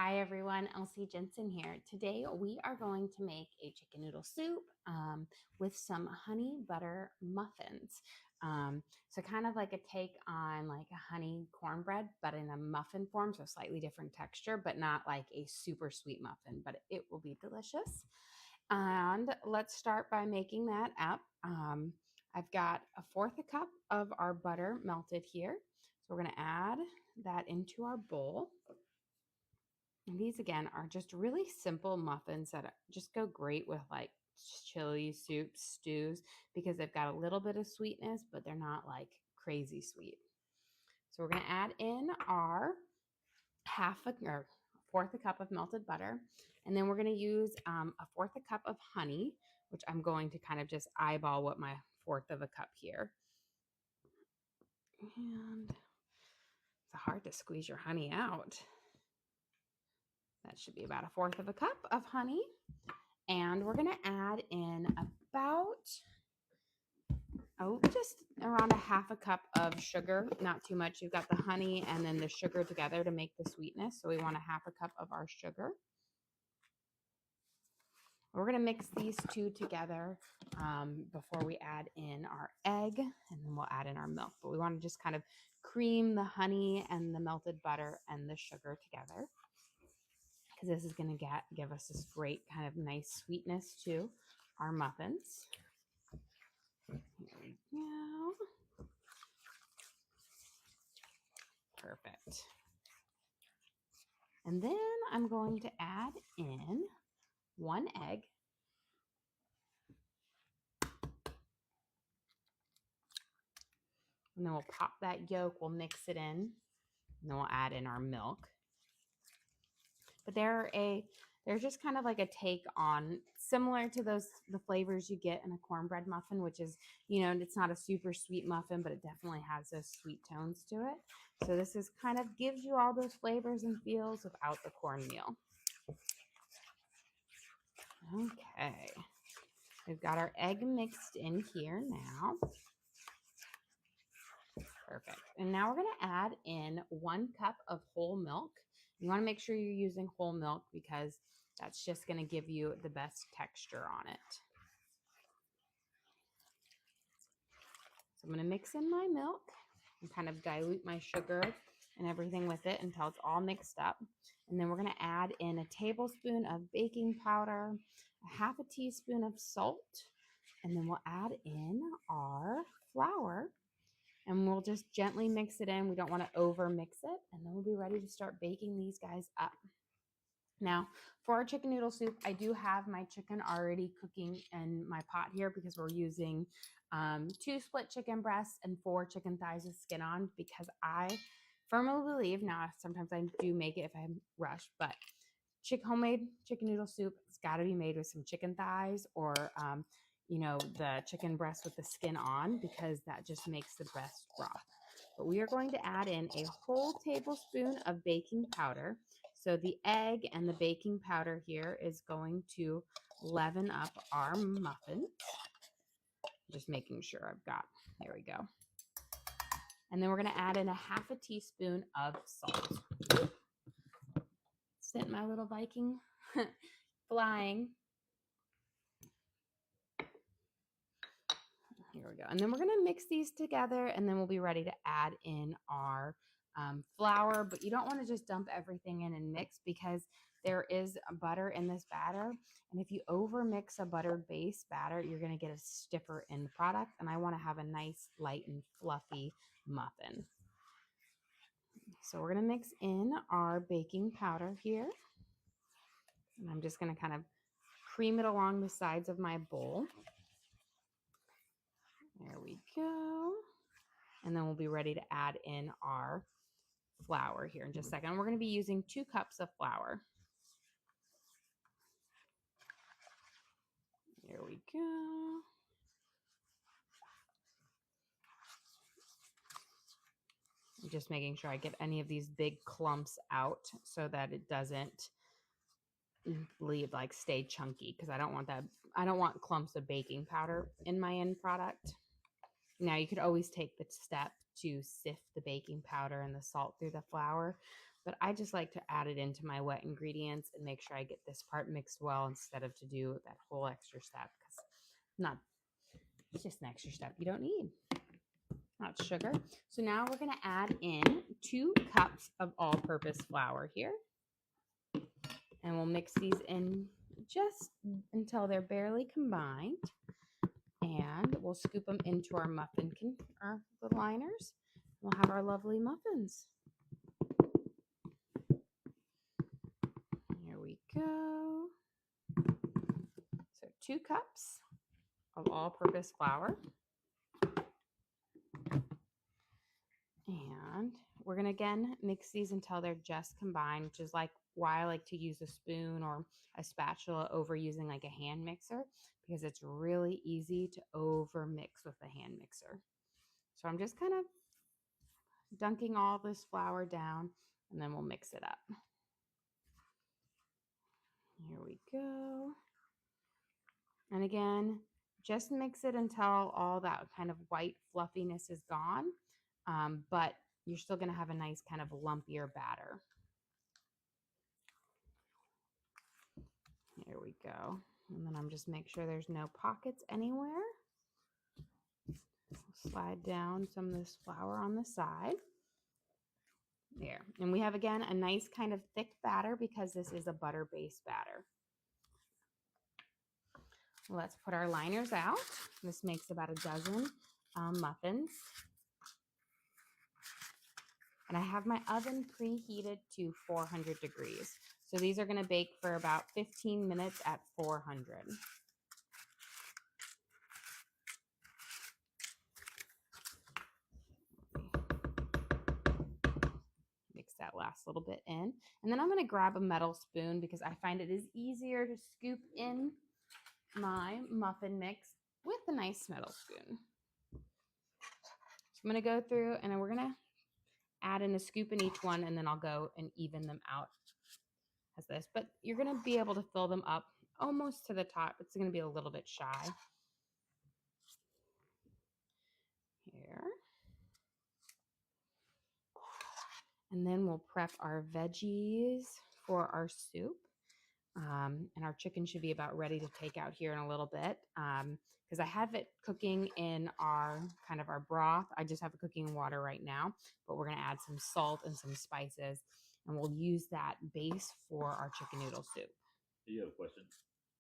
Hi everyone, Elsie Jensen here. Today we are going to make a chicken noodle soup with some honey butter muffins. So kind of like a take on like a honey cornbread, but in a muffin form, so slightly different texture, but not like a super sweet muffin, but it will be delicious. And let's start by making that up. I've got a fourth a cup of our butter melted here. So we're gonna add that into our bowl. And these again are just really simple muffins that just go great with like chili soups, stews, because they've got a little bit of sweetness, but they're not like crazy sweet. So we're going to add in our fourth a cup of melted butter. And then we're going to use a fourth a cup of honey, which I'm going to kind of just eyeball what my fourth of a cup here. And it's hard to squeeze your honey out. That should be about a fourth of a cup of honey. And we're going to add in about, just around a half a cup of sugar, not too much. You've got the honey and then the sugar together to make the sweetness. So we want a half a cup of our sugar. We're going to mix these two together before we add in our egg, and then we'll add in our milk. But we want to just kind of cream the honey and the melted butter and the sugar together, because this is going to give us this great kind of nice sweetness to our muffins. Here we go. Perfect. And then I'm going to add in one egg. And then we'll pop that yolk, we'll mix it in, and then we'll add in our milk. But they're just kind of like a take on, similar to the flavors you get in a cornbread muffin, which is, it's not a super sweet muffin, but it definitely has those sweet tones to it. So this is kind of gives you all those flavors and feels without the cornmeal. Okay, we've got our egg mixed in here now. Perfect. And now we're going to add in 1 cup of whole milk. You want to make sure you're using whole milk because that's just going to give you the best texture on it. So I'm going to mix in my milk and kind of dilute my sugar and everything with it until it's all mixed up. And then we're going to add in a tablespoon of baking powder, a half a teaspoon of salt, and then we'll add in our flour. And we'll just gently mix it in. We don't want to over mix it. And then we'll be ready to start baking these guys up. Now, for our chicken noodle soup, I do have my chicken already cooking in my pot here because we're using 2 split chicken breasts and 4 chicken thighs with skin on, because I firmly believe, now sometimes I do make it if I'm rushed, but homemade chicken noodle soup, it's got to be made with some chicken thighs or the chicken breast with the skin on, because that just makes the best broth. But we are going to add in a whole tablespoon of baking powder. So the egg and the baking powder here is going to leaven up our muffins. Just making sure I've got, there we go. And then we're going to add in a half a teaspoon of salt. Sent my little Viking flying. Here we go. And then we're going to mix these together, and then we'll be ready to add in our flour. But you don't want to just dump everything in and mix, because there is butter in this batter. And if you over mix a buttered base batter, you're going to get a stiffer end product. And I want to have a nice, light, and fluffy muffin. So we're going to mix in our baking powder here. And I'm just going to kind of cream it along the sides of my bowl. There we go. And then we'll be ready to add in our flour here in just a second. We're going to be using 2 cups of flour. There we go. I'm just making sure I get any of these big clumps out so that it doesn't stay chunky, because I don't want that. I don't want clumps of baking powder in my end product. Now you could always take the step to sift the baking powder and the salt through the flour, but I just like to add it into my wet ingredients and make sure I get this part mixed well instead of to do that whole extra step, because not, it's just an extra step you don't need. Not sugar. So now we're going to add in 2 cups of all-purpose flour here. And we'll mix these in just until they're barely combined. And we'll scoop them into our muffin the liners. We'll have our lovely muffins. Here we go. So 2 cups of all-purpose flour. And we're going to again mix these until they're just combined, which is like why I like to use a spoon or a spatula over using like a hand mixer, because it's really easy to over mix with a hand mixer. So I'm just kind of dunking all this flour down, and then we'll mix it up. Here we go. And again, just mix it until all that kind of white fluffiness is gone, but you're still going to have a nice kind of lumpier batter. Here we go. And then I'm just make sure there's no pockets anywhere. Slide down some of this flour on the side. There. And we have, again, a nice kind of thick batter because this is a butter-based batter. Let's put our liners out. This makes about a dozen muffins. And I have my oven preheated to 400 degrees. So these are going to bake for about 15 minutes at 400. Mix that last little bit in. And then I'm going to grab a metal spoon because I find it is easier to scoop in my muffin mix with a nice metal spoon. So I'm going to go through and then we're going to add in a scoop in each one, and then I'll go and even them out as this. But you're going to be able to fill them up almost to the top. It's going to be a little bit shy. Here. And then we'll prep our veggies for our soup. And our chicken should be about ready to take out here in a little bit. Because I have it cooking in our kind of our broth. I just have it cooking in water right now, but we're going to add some salt and some spices, and we'll use that base for our chicken noodle soup. You have a question?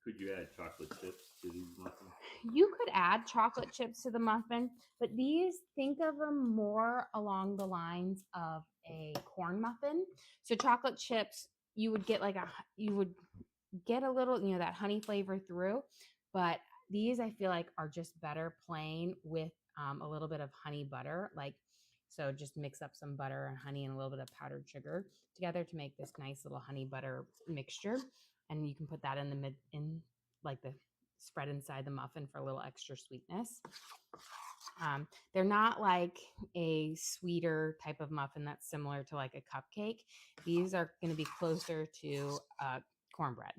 Could you add chocolate chips to these muffins? You could add chocolate chips to the muffin, but these, think of them more along the lines of a corn muffin. So chocolate chips, you would get a little, that honey flavor through, but these I feel like are just better plain with a little bit of honey butter. So just mix up some butter and honey and a little bit of powdered sugar together to make this nice little honey butter mixture. And you can put that in the spread inside the muffin for a little extra sweetness. They're not like a sweeter type of muffin that's similar to like a cupcake. These are going to be closer to cornbread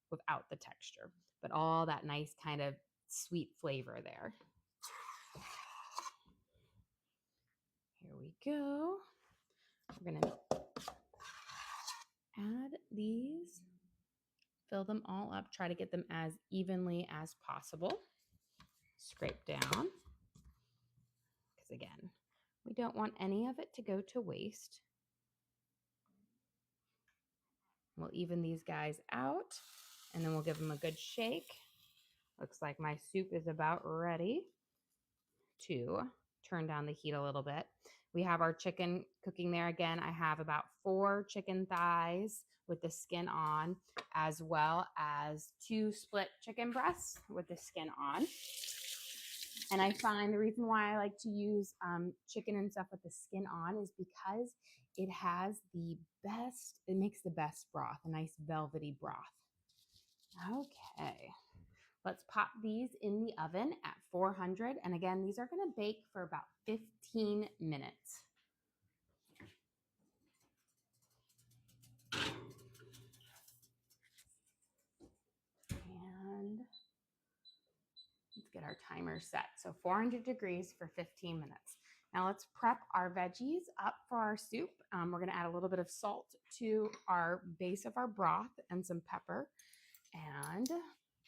without the texture, but all that nice kind of sweet flavor there. Here we go. We're going to add these, fill them all up, try to get them as evenly as possible. Scrape down, because again, we don't want any of it to go to waste. We'll even these guys out, and then we'll give them a good shake. Looks like my soup is about ready to turn down the heat a little bit. We have our chicken cooking there. Again, I have about 4 chicken thighs with the skin on, as well as 2 split chicken breasts with the skin on. And I find the reason why I like to use chicken and stuff with the skin on is because it makes the best broth, a nice velvety broth. Okay. Let's pop these in the oven at 400. And again, these are going to bake for about 15 minutes. And let's get our timer set. So 400 degrees for 15 minutes. Now let's prep our veggies up for our soup. We're gonna add a little bit of salt to our base of our broth and some pepper, and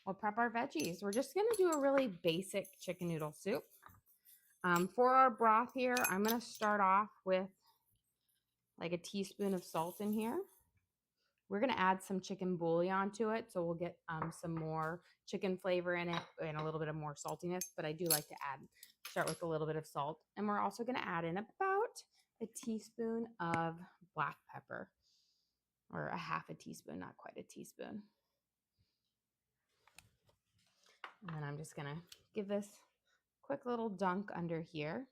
we'll prep our veggies. We're just gonna do a really basic chicken noodle soup. For our broth here, I'm gonna start off with like a teaspoon of salt in here. We're gonna add some chicken bouillon to it, so we'll get some more chicken flavor in it and a little bit of more saltiness, but I do like to start with a little bit of salt. And we're also gonna add in about a teaspoon of black pepper, or a half a teaspoon, not quite a teaspoon. And then I'm just gonna give this quick little dunk under here.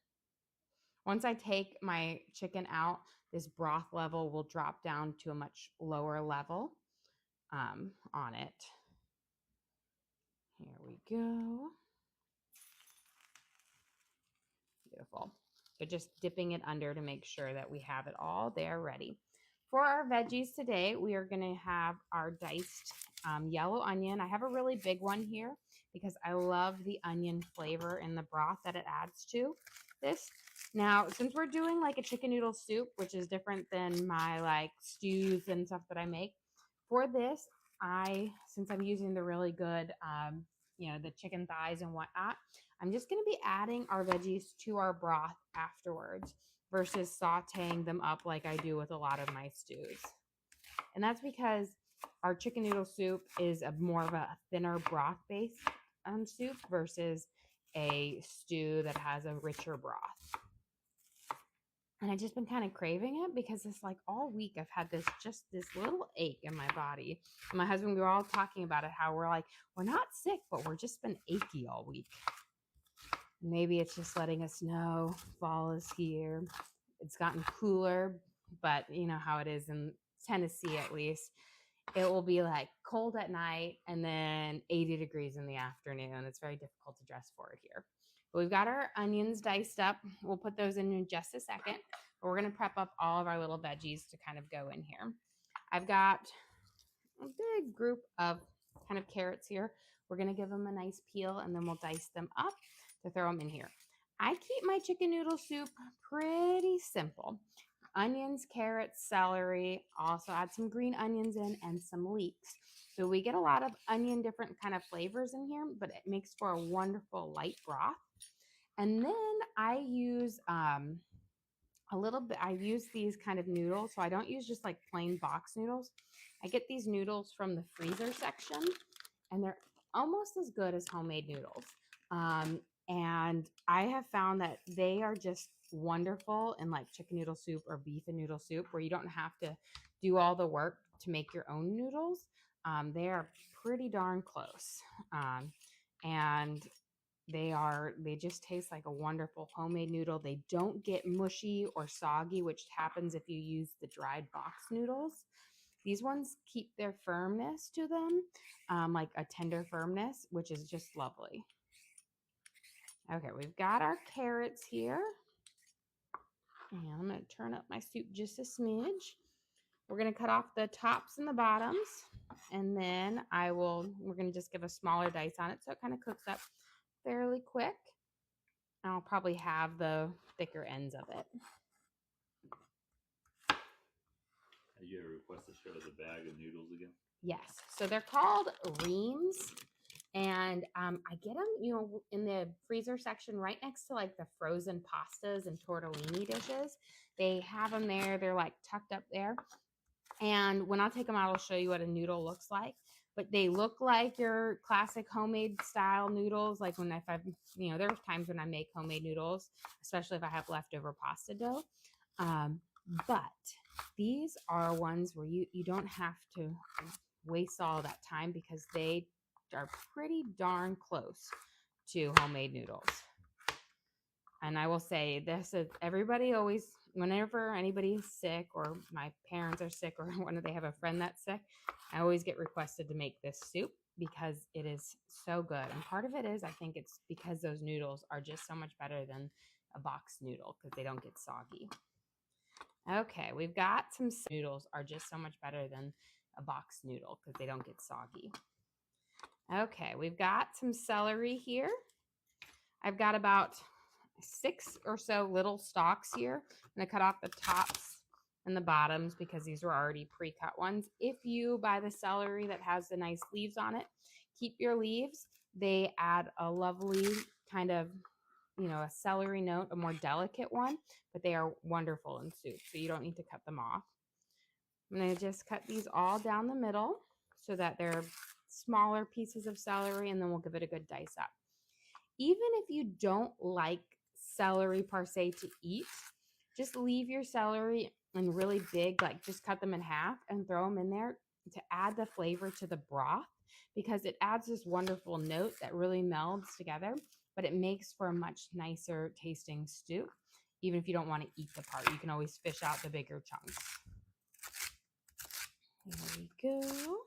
Once I take my chicken out, this broth level will drop down to a much lower level on it. Here we go. Beautiful. So just dipping it under to make sure that we have it all there ready. For our veggies today, we are going to have our diced yellow onion. I have a really big one here because I love the onion flavor in the broth that it adds to this. Now, since we're doing like a chicken noodle soup, which is different than my like stews and stuff that I make, for this, since I'm using the really good, the chicken thighs and whatnot, I'm just going to be adding our veggies to our broth afterwards versus sauteing them up like I do with a lot of my stews. And that's because our chicken noodle soup is more of a thinner broth based soup versus a stew that has a richer broth. And I've just been kind of craving it because it's like all week I've had this little ache in my body. And my husband, we were all talking about it, how we're like, we're not sick, but we're just been achy all week. Maybe it's just letting us know fall is here. It's gotten cooler, but you know how it is in Tennessee, at least. It will be like cold at night and then 80 degrees in the afternoon. It's very difficult to dress for it here. But we've got our onions diced up. We'll put those in just a second. But we're going to prep up all of our little veggies to kind of go in here. I've got a big group of kind of carrots here. We're going to give them a nice peel and then we'll dice them up to throw them in here. I keep my chicken noodle soup pretty simple. Onions, carrots, celery, also add some green onions in and some leeks. So we get a lot of onion, different kind of flavors in here, but it makes for a wonderful light broth. And then I use I use these kind of noodles. So I don't use just like plain box noodles. I get these noodles from the freezer section and they're almost as good as homemade noodles. And I have found that they are just wonderful in like chicken noodle soup or beef and noodle soup, where you don't have to do all the work to make your own noodles. They are pretty darn close. And they just taste like a wonderful homemade noodle. They don't get mushy or soggy, which happens if you use the dried box noodles. These ones keep their firmness to them, like a tender firmness, which is just lovely. Okay, we've got our carrots here. And I'm going to turn up my soup just a smidge. We're going to cut off the tops and the bottoms. And then we're going to just give a smaller dice on it so it kind of cooks up fairly quick. I'll probably have the thicker ends of it. You ever request to show the bag of noodles again? Yes. So they're called reams. And I get them, in the freezer section right next to like the frozen pastas and tortellini dishes. They have them there. They're like tucked up there. And when I'll take them out, I'll show you what a noodle looks like. But they look like your classic homemade style noodles. Like there's times when I make homemade noodles, especially if I have leftover pasta dough. But these are ones where you don't have to waste all that time because they are pretty darn close to homemade noodles. And I will say this is everybody always, whenever anybody's sick or my parents are sick or when they have a friend that's sick, I always get requested to make this soup because it is so good. And part of it is, I think it's because those noodles are just so much better than a box noodle because they don't get soggy. Okay, we've got some noodles are just so much better than a box noodle because they don't get soggy. Okay, we've got some celery here. I've got about 6 or so little stalks here. I'm going to cut off the tops and the bottoms because these were already pre-cut ones. If you buy the celery that has the nice leaves on it, keep your leaves. They add a lovely kind of, a celery note, a more delicate one, but they are wonderful in soup, so you don't need to cut them off. I'm going to just cut these all down the middle so that they're smaller pieces of celery, and then we'll give it a good dice up. Even if you don't like celery per se to eat, just leave your celery in really big, like just cut them in half and throw them in there to add the flavor to the broth, because it adds this wonderful note that really melds together, but it makes for a much nicer tasting stew. Even if you don't want to eat the part, you can always fish out the bigger chunks. There we go.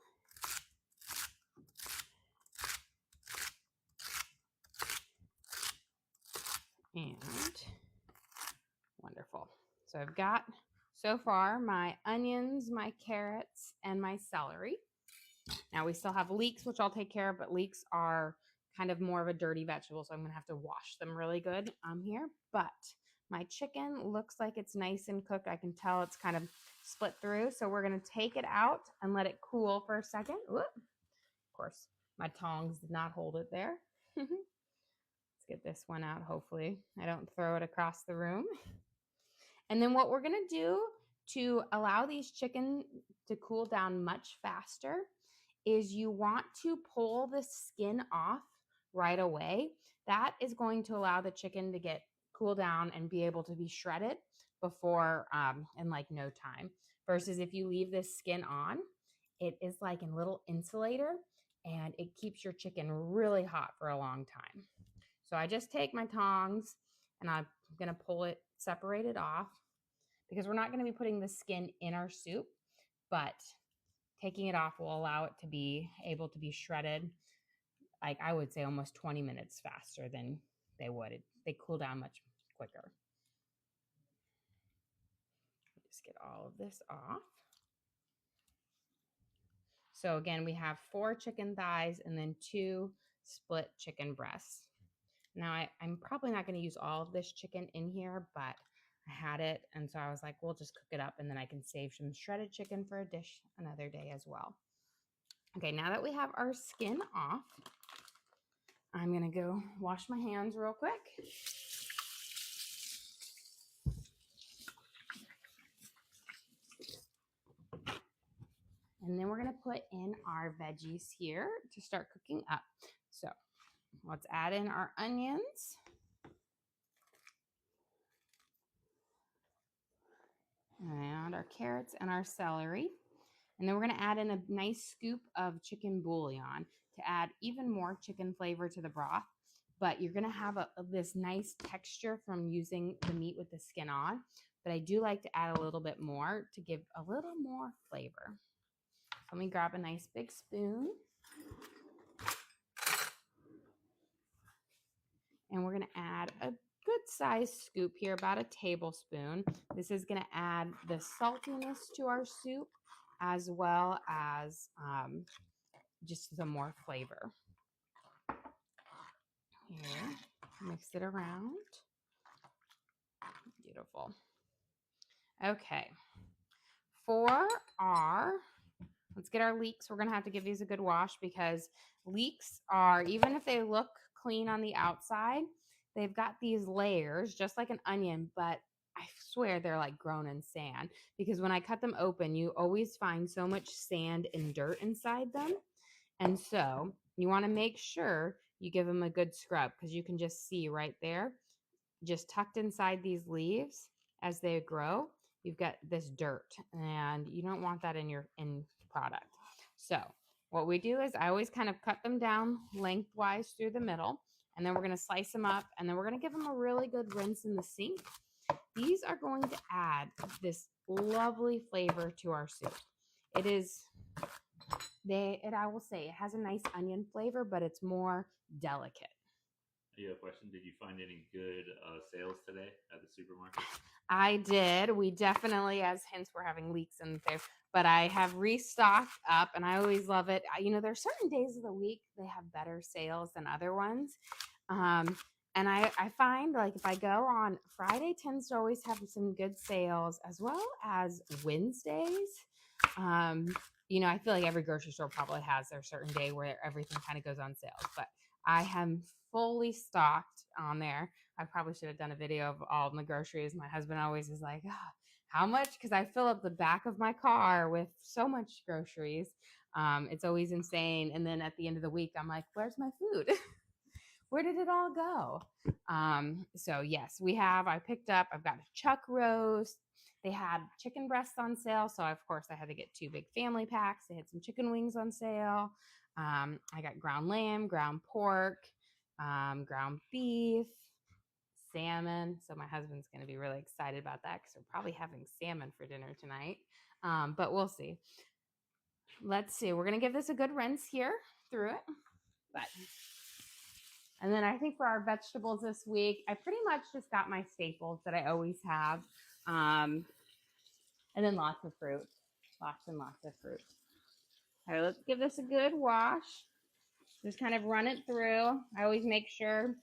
And wonderful. So I've got so far my onions, my carrots, and my celery. Now we still have leeks, which I'll take care of, but leeks are kind of more of a dirty vegetable, so I'm going to have to wash them really good here. But my chicken looks like it's nice and cooked. I can tell it's kind of split through. So we're going to take it out and let it cool for a second. Whoop. Of course, my tongs did not hold it there. Let's get this one out, hopefully. I don't throw it across the room. And then what we're going to do to allow these chicken to cool down much faster is you want to pull the skin off right away. That is going to allow the chicken to get cool down and be able to be shredded before in like no time. Versus if you leave this skin on, it is like a little insulator and it keeps your chicken really hot for a long time. So I just take my tongs and I'm going to pull it, separate it off, because we're not going to be putting the skin in our soup, but taking it off will allow it to be able to be shredded, like I would say almost 20 minutes faster than they would. They cool down much quicker. Just get all of this off. So again, we have 4 chicken thighs and then 2 split chicken breasts. Now I'm probably not going to use all of this chicken in here, but I had it, and so I was like, we'll just cook it up, and then I can save some shredded chicken for a dish another day as well. Okay, now that we have our skin off, I'm going to go wash my hands real quick. And then we're going to put in our veggies here to start cooking up. So let's add in our onions. And our carrots and our celery. And then we're going to add in a nice scoop of chicken bouillon to add even more chicken flavor to the broth. But you're going to have this nice texture from using the meat with the skin on. But I do like to add a little bit more to give a little more flavor. So let me grab a nice big spoon. And we're going to add a good size scoop here, about a tablespoon. This is going to add the saltiness to our soup as well as just some more flavor. Here, mix it around. Beautiful. Okay. Let's get our leeks. We're going to have to give these a good wash because leeks are, even if they look clean on the outside, they've got these layers just like an onion, but I swear they're like grown in sand, because when I cut them open, you always find so much sand and dirt inside them. And so you want to make sure you give them a good scrub, because you can just see right there, just tucked inside these leaves as they grow, you've got this dirt, and you don't want that in your end product. So what we do is I always kind of cut them down lengthwise through the middle, and then we're going to slice them up, and then we're going to give them a really good rinse in the sink. These are going to add this lovely flavor to our soup. I will say it has a nice onion flavor, but it's more delicate. You have a question? Did you find any good sales today at the supermarket? I did. We definitely, as hints, we're having leeks in there, but I have restocked up, and I always love it. There's certain days of the week they have better sales than other ones. And I find like if I go on Friday tends to always have some good sales as well as Wednesdays. You know, I feel like every grocery store probably has their certain day where everything kind of goes on sale, but I am fully stocked on there. I probably should have done a video of all my groceries. My husband always is like, oh, how much? Because I fill up the back of my car with so much groceries. It's always insane. And then at the end of the week, I'm like, where's my food? Where did it all go? So yes, I picked up, I've got a chuck roast. They had chicken breasts on sale. So of course I had to get 2 big family packs. They had some chicken wings on sale. I got ground lamb, ground pork, ground beef, salmon. So my husband's going to be really excited about that because we're probably having salmon for dinner tonight. But we'll see. Let's see. We're going to give this a good rinse here through it. But and then I think for our vegetables this week, I pretty much just got my staples that I always have. And then lots of fruit. Lots and lots of fruit. All right, let's give this a good wash. Just kind of run it through. I always make sure,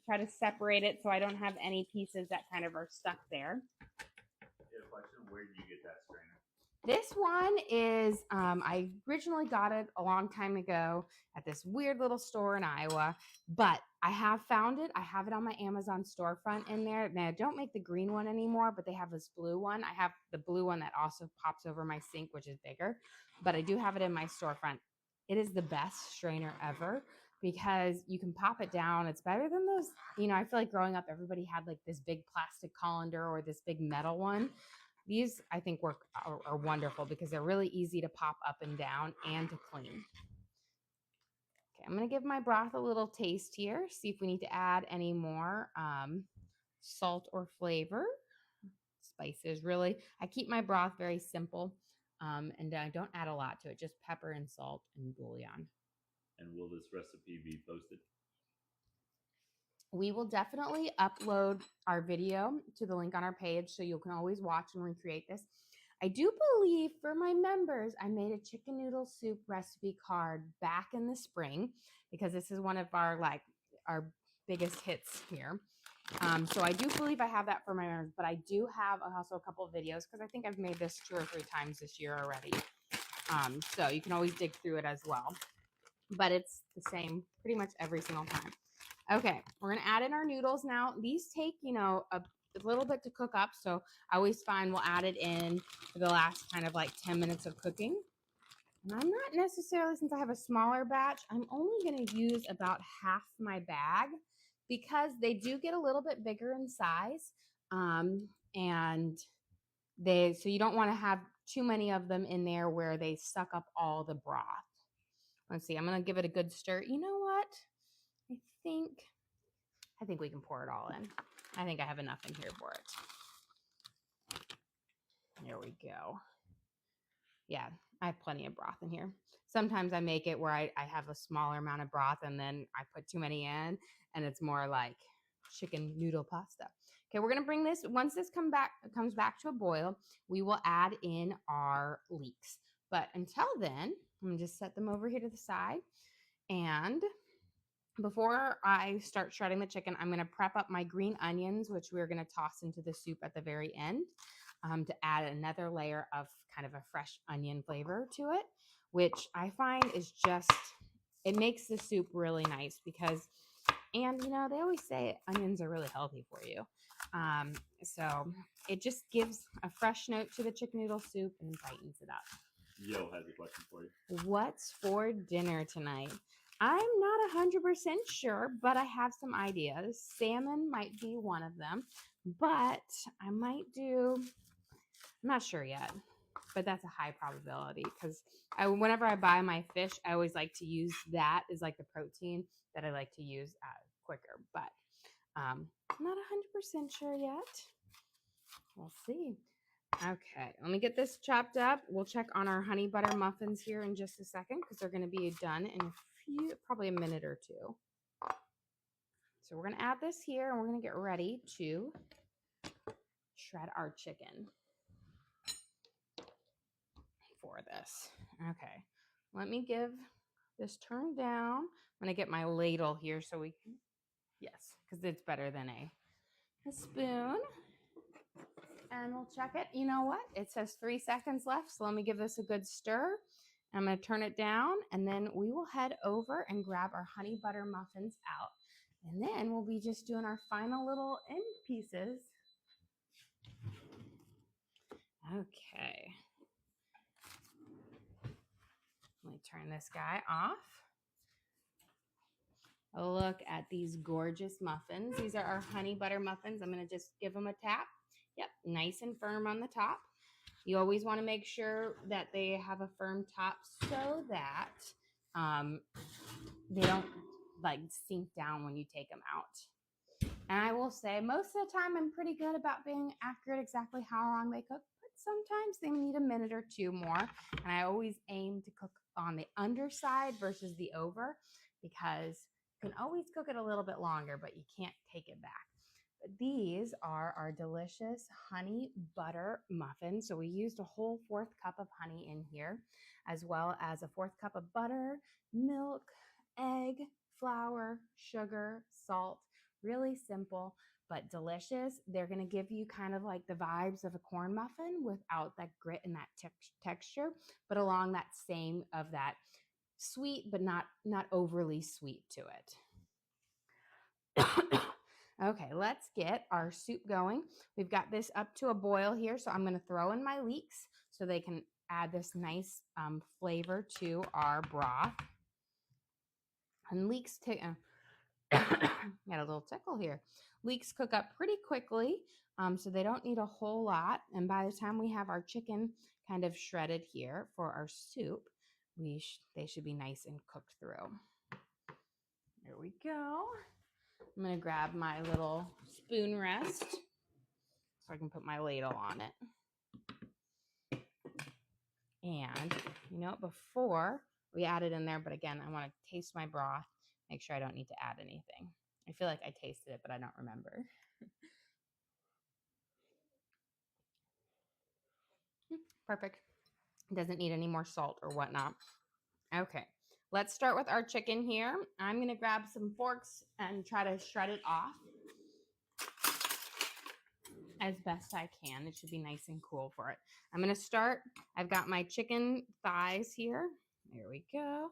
try to separate it so I don't have any pieces that kind of are stuck there. Where did you get that strainer? This one is, I originally got it a long time ago at this weird little store in Iowa, but I have found it. I have it on my Amazon storefront in there. Now, I don't make the green one anymore, but they have this blue one. I have the blue one that also pops over my sink, which is bigger, but I do have it in my storefront. It is the best strainer ever because you can pop it down. It's better than those, you know, I feel like growing up, everybody had like this big plastic colander or this big metal one. These, I think, are wonderful because they're really easy to pop up and down and to clean. Okay, I'm going to give my broth a little taste here, see if we need to add any more salt or flavor. Spices, really. I keep my broth very simple, and I don't add a lot to it, just pepper and salt and bouillon. And will this recipe be posted? We will definitely upload our video to the link on our page so you can always watch and recreate this. I do believe for my members, I made a chicken noodle soup recipe card back in the spring because this is one of our biggest hits here. So I do believe I have that for my members, but I do have also a couple of videos because I think I've made this 2 or 3 times this year already. So you can always dig through it as well, but it's the same pretty much every single time. Okay, we're going to add in our noodles now. These take, you know, a little bit to cook up. So I always find we'll add it in for the last kind of like 10 minutes of cooking. And I'm not necessarily, since I have a smaller batch, I'm only going to use about half my bag because they do get a little bit bigger in size. And so you don't want to have too many of them in there where they suck up all the broth. Let's see, I'm going to give it a good stir. You know what? I think we can pour it all in. I think I have enough in here for it. There we go. Yeah, I have plenty of broth in here. Sometimes I make it where I have a smaller amount of broth and then I put too many in and it's more like chicken noodle pasta. Okay, we're gonna bring this, once this comes back to a boil, we will add in our leeks. But until then, I'm gonna just set them over here to the side. And before I start shredding the chicken, I'm going to prep up my green onions, which we're going to toss into the soup at the very end to add another layer of kind of a fresh onion flavor to it, which I find is just, it makes the soup really nice because, and you know, they always say onions are really healthy for you. So it just gives a fresh note to the chicken noodle soup and brightens it up. Yo has a question for you. What's for dinner tonight? I'm not 100% sure, but I have some ideas. Salmon might be one of them, but I might do, I'm not sure yet, but that's a high probability because whenever I buy my fish, I always like to use that as like the protein that I like to use quicker, but I'm not 100% sure yet. We'll see. Okay, let me get this chopped up. We'll check on our honey butter muffins here in just a second because they're going to be done in probably a minute or 2. So we're going to add this here and we're going to get ready to shred our chicken for this. Okay, let me give this turn down. I'm going to get my ladle here so we can, Yes, because it's better than a spoon. And we'll check it. You know what? It says 3 seconds left. So let me give this a good stir. I'm going to turn it down, and then we will head over and grab our honey butter muffins out. And then we'll be just doing our final little end pieces. Okay. Let me turn this guy off. A look at these gorgeous muffins. These are our honey butter muffins. I'm going to just give them a tap. Yep, nice and firm on the top. You always want to make sure that they have a firm top so that they don't like sink down when you take them out. And I will say most of the time I'm pretty good about being accurate exactly how long they cook, but sometimes they need a minute or two more. And I always aim to cook on the underside versus the over, because you can always cook it a little bit longer, but you can't take it back. But these are our delicious honey butter muffins. So we used a whole 4th cup of honey in here, as well as a 4th cup of butter, milk, egg, flour, sugar, salt. Really simple, but delicious. They're going to give you kind of like the vibes of a corn muffin without that grit and that texture, but along that same of that sweet, but not overly sweet to it. Okay, let's get our soup going. We've got this up to a boil here, so I'm going to throw in my leeks so they can add this nice flavor to our broth. And leeks got a little tickle here. Leeks cook up pretty quickly, so they don't need a whole lot. And by the time we have our chicken kind of shredded here for our soup, they should be nice and cooked through. There we go. I'm going to grab my little spoon rest so I can put my ladle on it. And, you know, before we add it in there, but again, I want to taste my broth, make sure I don't need to add anything. I feel like I tasted it, but I don't remember. Perfect. It doesn't need any more salt or whatnot. Okay, let's start with our chicken here. I'm going to grab some forks and try to shred it off as best I can. It should be nice and cool for it. I'm going to start. I've got my chicken thighs here. There we go.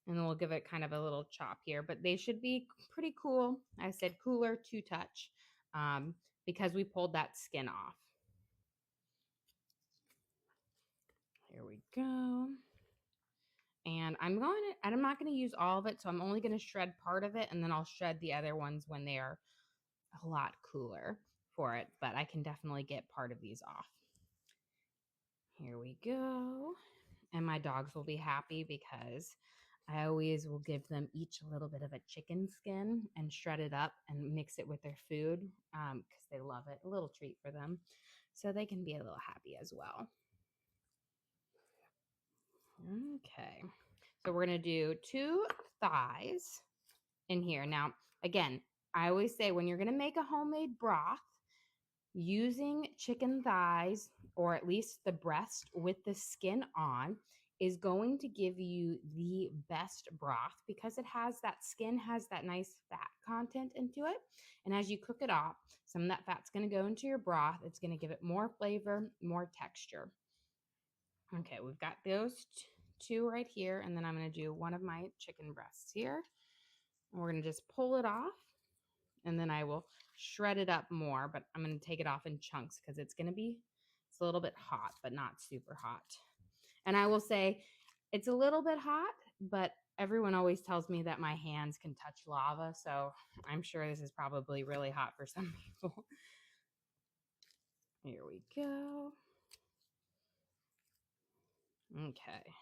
And then we'll give it kind of a little chop here, but they should be pretty cool. I said cooler to touch because we pulled that skin off. Here we go. And I'm not going to use all of it, so I'm only going to shred part of it, and then I'll shred the other ones when they are a lot cooler for it, but I can definitely get part of these off. Here we go. And my dogs will be happy because I always will give them each a little bit of a chicken skin and shred it up and mix it with their food because they love it. A little treat for them. So they can be a little happy as well. Okay. So we're going to do 2 thighs in here. Now, again, I always say when you're going to make a homemade broth, using chicken thighs or at least the breast with the skin on is going to give you the best broth because it has that skin has that nice fat content into it. And as you cook it off, some of that fat's going to go into your broth. It's going to give it more flavor, more texture. Okay, we've got those 2 right here. And then I'm going to do one of my chicken breasts here. And we're going to just pull it off. And then I will shred it up more, but I'm going to take it off in chunks because it's a little bit hot, but not super hot. And I will say it's a little bit hot, but everyone always tells me that my hands can touch lava. So I'm sure this is probably really hot for some people. Here we go. Okay.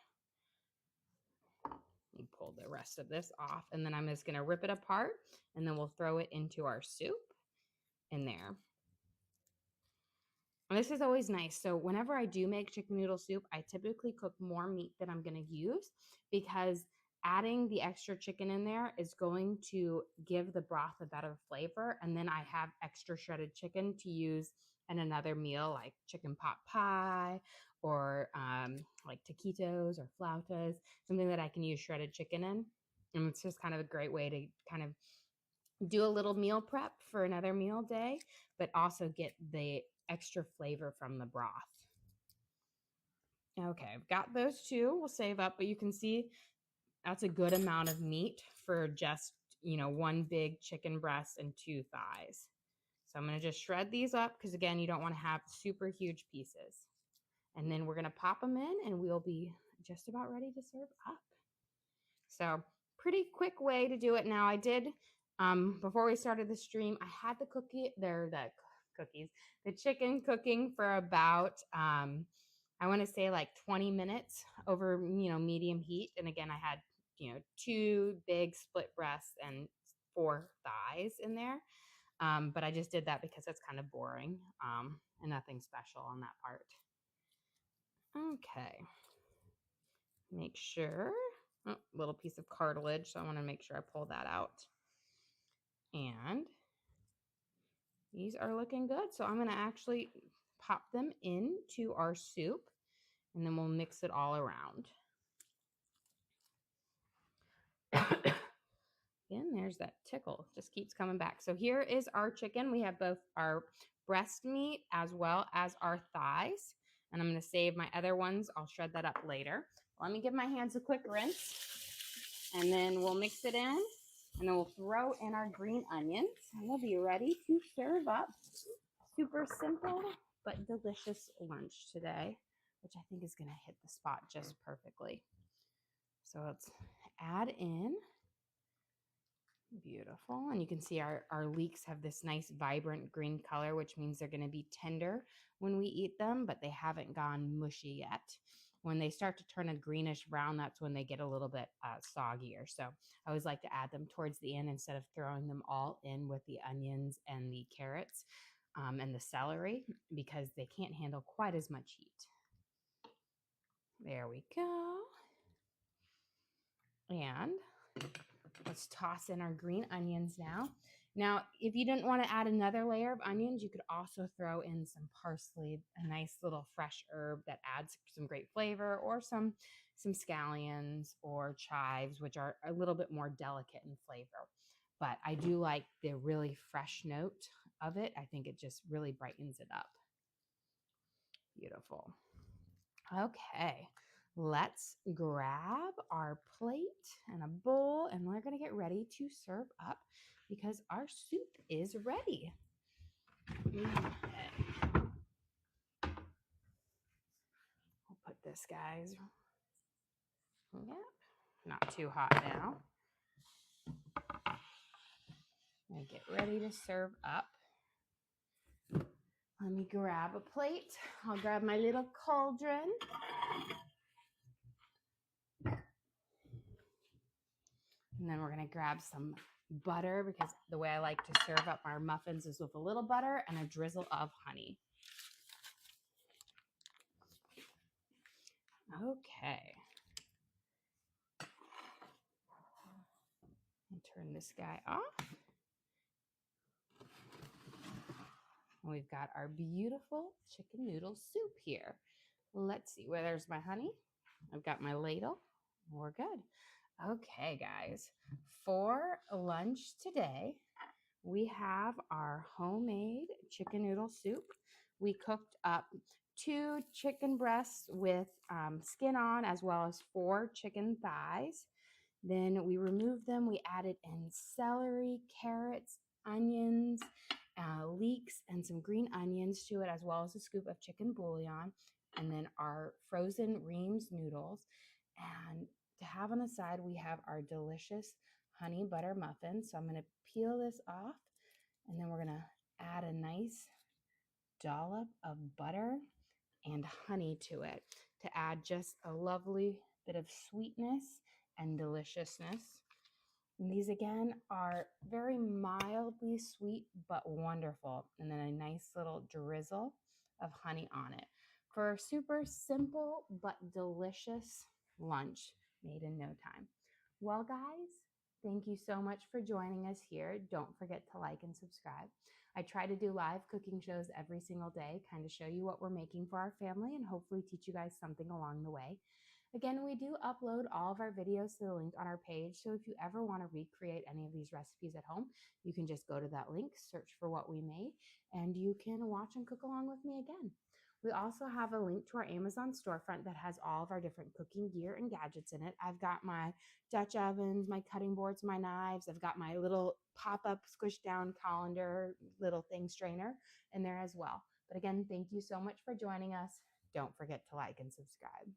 You pull the rest of this off, and then I'm just going to rip it apart, and then we'll throw it into our soup in there. And this is always nice. So whenever I do make chicken noodle soup, I typically cook more meat than I'm going to use because adding the extra chicken in there is going to give the broth a better flavor. And then I have extra shredded chicken to use in another meal like chicken pot pie or like taquitos or flautas, something that I can use shredded chicken in. And it's just kind of a great way to kind of do a little meal prep for another meal day, but also get the extra flavor from the broth. Okay, I've got those two. We'll save up, but you can see that's a good amount of meat for just, one big chicken breast and 2 thighs. So I'm going to just shred these up because, again, you don't want to have super huge pieces. And then we're going to pop them in and we'll be just about ready to serve up. So pretty quick way to do it. Now I did, before we started the stream, I had the chicken cooking for about, I want to say like 20 minutes over, medium heat. And again, I had, 2 big split breasts and 4 thighs in there. But I just did that because it's kind of boring, and nothing special on that part. Okay. Make sure, little piece of cartilage. So I want to make sure I pull that out. And these are looking good. So I'm going to actually pop them into our soup and then we'll mix it all around. Again, there's that tickle, just keeps coming back. So here is our chicken. We have both our breast meat as well as our thighs. And I'm going to save my other ones. I'll shred that up later. Let me give my hands a quick rinse. And then we'll mix it in. And then we'll throw in our green onions. And we'll be ready to serve up. Super simple but delicious lunch today, which I think is going to hit the spot just perfectly. So let's add in. Beautiful. And you can see our leeks have this nice vibrant green color, which means they're going to be tender when we eat them, but they haven't gone mushy yet. When they start to turn a greenish brown, that's when they get a little bit soggier. So I always like to add them towards the end instead of throwing them all in with the onions and the carrots and the celery, because they can't handle quite as much heat. There we go. And let's toss in our green onions now. Now, if you didn't want to add another layer of onions, you could also throw in some parsley, a nice little fresh herb that adds some great flavor, or some scallions or chives, which are a little bit more delicate in flavor. But I do like the really fresh note of it. I think it just really brightens it up. Beautiful. Okay. Let's grab our plate and a bowl, and we're going to get ready to serve up because our soup is ready. Okay. We'll put this, guys. Yep. Not too hot now. And get ready to serve up. Let me grab a plate. I'll grab my little cauldron. And then we're going to grab some butter, because the way I like to serve up our muffins is with a little butter and a drizzle of honey. Okay. And turn this guy off. We've got our beautiful chicken noodle soup here. Let's see, where there's my honey. I've got my ladle. We're good. Okay, guys. For lunch today, we have our homemade chicken noodle soup. We cooked up 2 chicken breasts with skin on, as well as 4 chicken thighs. Then we removed them. We added in celery, carrots, onions, leeks, and some green onions to it, as well as a scoop of chicken bouillon, and then our frozen Reams noodles. And to have on the side, we have our delicious honey butter muffins. So I'm going to peel this off, and then we're going to add a nice dollop of butter and honey to it to add just a lovely bit of sweetness and deliciousness. And these again are very mildly sweet but wonderful, and then a nice little drizzle of honey on it for a super simple but delicious lunch made in no time. Well, guys, thank you so much for joining us here. Don't forget to like and subscribe. I try to do live cooking shows every single day, kind of show you what we're making for our family and hopefully teach you guys something along the way. Again, we do upload all of our videos to the link on our page. So if you ever want to recreate any of these recipes at home, you can just go to that link, search for what we made, and you can watch and cook along with me again. We also have a link to our Amazon storefront that has all of our different cooking gear and gadgets in it. I've got my Dutch ovens, my cutting boards, my knives. I've got my little pop-up squish down colander little thing strainer in there as well. But again, thank you so much for joining us. Don't forget to like and subscribe.